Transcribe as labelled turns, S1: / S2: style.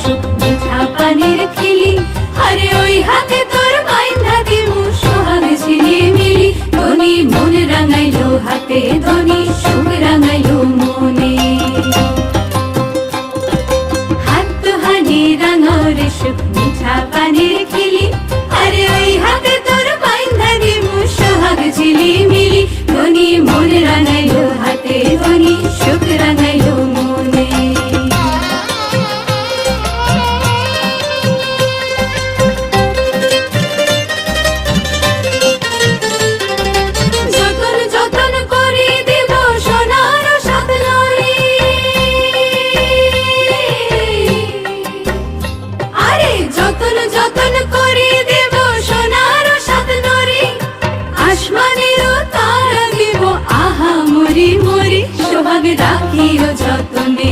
S1: সুখ মিঠা পানির খিলি, আরে ওই হাতে তোর বাইন্ধা দিমু সোহাগ ঝিলিমিলি। ধনী মন রাঙাইলো হাতে, ধনী সুখ রাঙাইলো মনে। হাত দুহানি রাঙাও রে সুখ মিঠা পানির খিলি, আরে ওই হাতে তোর বাইন্ধা দিমু সোহাগ ঝিলিমিলি। ধনী মন রাঙাইলো হাতে, ধনী সুখ রাঙাইলো